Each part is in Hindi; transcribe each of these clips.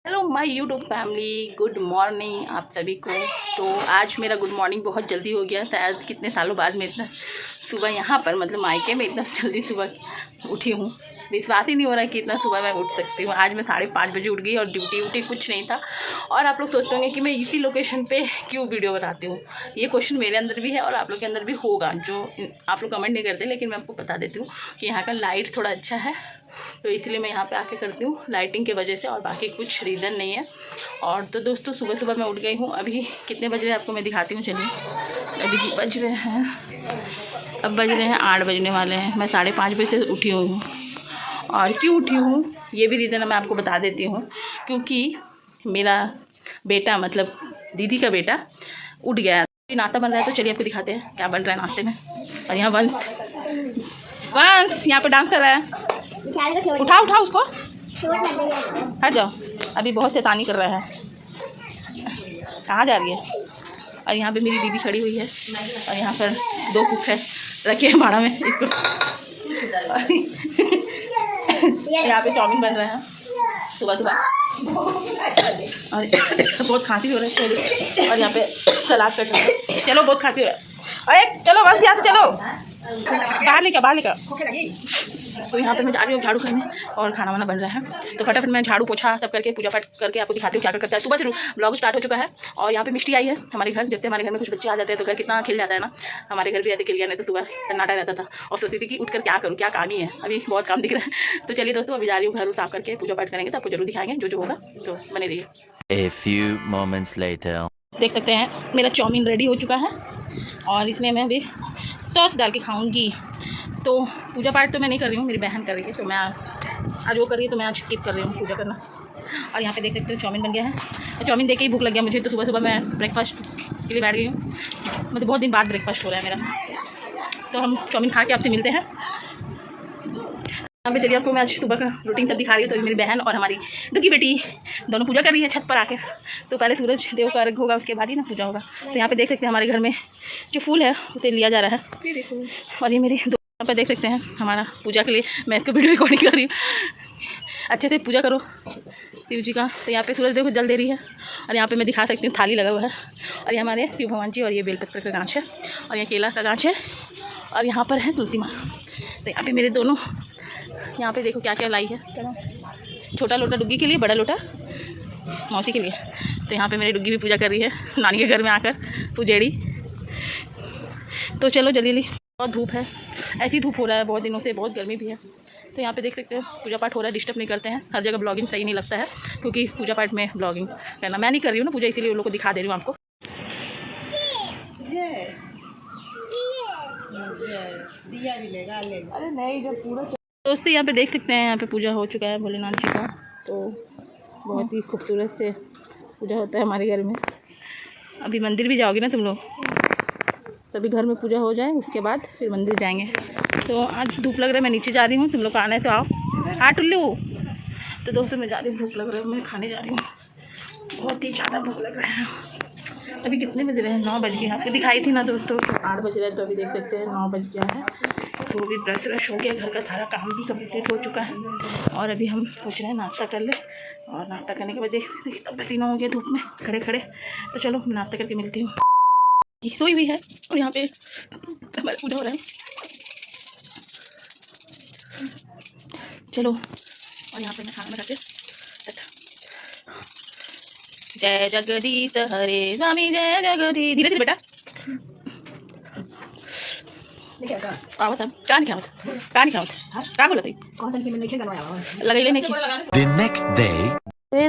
Hello my YouTube family, good morning आप सभी को। तो आज मेरा गुड मॉर्निंग बहुत जल्दी हो गया। शायद कितने सालों बाद मैं इतना सुबह यहाँ पर मतलब मायके में इतना जल्दी सुबह उठी हूँ। विश्वास ही नहीं हो रहा है कि इतना सुबह मैं उठ सकती हूँ। आज मैं 5:30 बजे उठ गई और ड्यूटी कुछ नहीं था। और आप लोग सोचते होंगे कि मैं इसी लोकेशन पे क्यों वीडियो बनाती हूँ। ये क्वेश्चन मेरे अंदर भी है और आप लोग के अंदर भी होगा, जो आप लोग कमेंट नहीं करते, लेकिन मैं आपको बता देती हूँ कि यहाँ का लाइट थोड़ा अच्छा है, तो इसलिए मैं यहाँ पे आके करती हूँ लाइटिंग की वजह से, और बाकी कुछ रीज़न नहीं है। और तो दोस्तों सुबह सुबह मैं उठ गई हूँ। अभी कितने बज रहे हैं आपको मैं दिखाती हूँ, चलिए। अभी बज रहे हैं, अब बज रहे हैं 8 बजने वाले हैं। मैं 5:30 बजे से उठी हुई हूँ। और क्यों उठी हूँ ये भी रीज़न मैं आपको बता देती हूँ। क्योंकि मेरा बेटा मतलब दीदी का बेटा उठ गया। नाश्ता बन रहा है, तो चलिए आपको दिखाते हैं क्या बन रहा है नाश्ते में। और यहाँ वंश यहाँ पे डांस कर रहा है। उठाओ उसको, हट जाओ। अभी बहुत शैतानी कर रहा है। कहाँ जा रही है? और यहाँ पे मेरी दीदी खड़ी हुई है। और यहाँ पर 2 कुक है रखे हैं भाड़ा में इसको। यहाँ पे चाउमीन बन रहा है सुबह सुबह। और बहुत खांसी हो रही है। और यहाँ पे सलाद कट रहा है। चलो बहुत खांसी हो रहा है। अरे चलो बस यहाँ से चलो, बाहर लेकर। तो यहाँ पे मैं जा रही हूँ झाड़ू करने और खाना वाना बन रहा है। तो फटाफट मैं झाड़ू पोछा सब करके पूजा पाठ करके आपको दिखाती हूँ क्या करता है। सुबह से ब्लॉग स्टार्ट हो चुका है। और यहाँ पे मिष्टी आई है हमारे घर। जब से हमारे घर में कुछ बच्चे आ जाते हैं तो घर कितना खिल जाता है ना। हमारे घर भी ऐसे खिल गया, नहीं तो सुबह सन्नाटा रहता था। और सोचती थी कि उठ कर क्या करूँ, क्या काम ही है। अभी बहुत काम दिख रहा है। तो चलिए दोस्तों, अभी जा रही हूँ घर साफ करके पूजा पाठ करेंगे तो आपको जरूर दिखाएंगे जो होगा। तो बने रहिए। A few moments later. देख सकते हैं मेरा चाउमीन रेडी हो चुका है और इसमें मैं अभी सॉस डाल के खाऊंगी। तो पूजा पाठ तो मैं नहीं कर रही हूँ, मेरी बहन कर रही है। तो मैं आज वो कर रही है तो मैं आज स्किप कर रही हूँ पूजा करना। और यहाँ पे देख सकते हो चाउमीन बन गया है। और चाउमीन देख के ही भूख लग गया मुझे, तो सुबह सुबह मैं ब्रेकफास्ट के लिए बैठ गई हूँ। मतलब बहुत दिन बाद ब्रेकफास्ट हो रहा है मेरा। तो हम चाउमीन खा के आपसे मिलते हैं। यहाँ पे चलिए आपको मैं आज सुबह का रूटीन तक दिखा रही हूँ। तो मेरी बहन और हमारी डुगी बेटी दोनों पूजा कर रही है छत पर आकर। तो पहले सूरज देव का अर्घ होगा, उसके बाद ही ना पूजा होगा। तो यहाँ पे देख सकते हैं हमारे घर में जो फूल है उसे लिया जा रहा है। और ये मेरी यहाँ पर देख सकते हैं हमारा पूजा के लिए मैं इसको वीडियो रिकॉर्डिंग कर रही हूँ। अच्छे से पूजा करो शिव जी का। तो यहाँ पे सूरज देव को जल दे रही है। और यहाँ पे मैं दिखा सकती हूँ थाली लगा हुआ है। और ये हमारे शिव भगवान जी, और ये बेलपत्र का गाछ है, और ये केला का गाछ है, और यहाँ पर है तुलसी माँ। तो यहाँ पे मेरे दोनों, यहाँ पे देखो क्या क्या लाई है। छोटा लोटा डुग्गी के लिए, बड़ा लोटा मौसी के लिए। तो यहाँ पे मेरी डुग्गी भी पूजा कर रही है नानी के घर में आकर पूजेड़ी। तो चलो जल्दी, बहुत धूप है, ऐसी धूप हो रहा है बहुत दिनों से, बहुत गर्मी भी है। तो यहाँ पे देख सकते हो पूजा पाठ हो रहा है। डिस्टर्ब नहीं करते हैं, हर जगह ब्लॉगिंग सही नहीं लगता है, क्योंकि पूजा पाठ में ब्लॉगिंग करना मैं नहीं कर रही हूँ ना पूजा, इसीलिए उन लोग को दिखा दे रही हूँ आपको। अरे नहीं, जब पूरा दोस्तों यहाँ पे देख सकते हैं यहाँ पे पूजा हो चुका है भोलेनाथ जी का। तो बहुत ही खूबसूरत से पूजा होता है हमारे घर में। अभी मंदिर भी जाओगे ना तुम लोग, तभी घर में पूजा हो जाए, उसके बाद फिर मंदिर जाएंगे। तो आज धूप लग रहा है, मैं नीचे जा रही हूँ, तुम लोग आना है तो आओ। हाँ टुल्लू। तो दोस्तों मैं जा रही हूँ, भूख लग रहा है, मैं खाने जा रही हूँ। बहुत ही ज़्यादा भूख लग रहा है। अभी कितने बज रहे हैं? 9 बज गए। आपको दिखाई थी ना दोस्तों, 8 बज रहे हैं। तो अभी देख सकते हैं 9 बज गया है। तो भी ब्रश हो गया, घर का सारा काम भी कंप्लीट हो चुका है। और अभी हम सोच रहे हैं नाश्ता कर ले। और नाश्ता करने के बाद देख सकते हैं पसीना हो गया धूप में खड़े खड़े। तो चलो नाश्ता करके मिलती हूँ। सोई हुई है और यहाँ पे हमारा पूजा हो रहा है। चलो, और यहाँ पे मैं खाना बनाते। जय जगदीश हरे स्वामी, जय जगदीश। धीरे धीरे बेटा, आवत क्या नहीं क्या बोला लगा लेने की। The next day.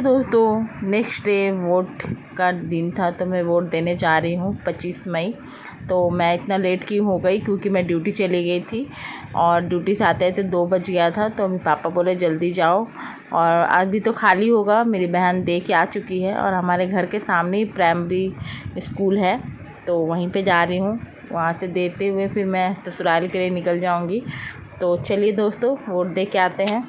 दोस्तों नेक्स्ट डे वोट का दिन था, तो मैं वोट देने जा रही हूँ 25 मई। तो मैं इतना लेट क्यों हो गई, क्योंकि मैं ड्यूटी चली गई थी और ड्यूटी से आते तो 2 बज गया था। तो मेरे पापा बोले जल्दी जाओ, और आज भी तो खाली होगा। मेरी बहन दे के आ चुकी है, और हमारे घर के सामने ही प्राइमरी स्कूल है, तो वहीं पे जा रही हूँ। वहाँ से देते हुए फिर मैं ससुराल के लिए निकल जाऊँगी। तो चलिए दोस्तों वोट दे के आते हैं।